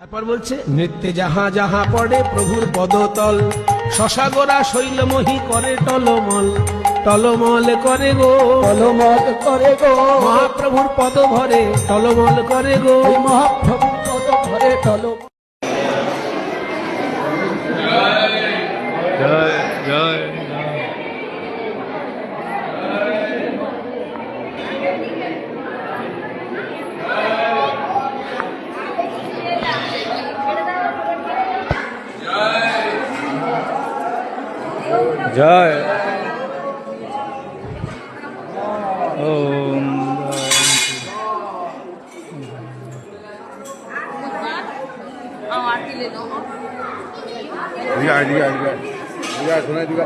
তারপর বলছে নৃত্যে যাহা যাহা পড়ে প্রভুর পদতল, শশাগোরা শৈলমহি করে টলমল, টলমল করে গো, টলমল করে গো, মহাপ্রভুর পদ ভরে টলমল করে গো, মহাপ্রভুর পদ ভরে টলমল। জয় জয় জয় ওম दिया सुना दिया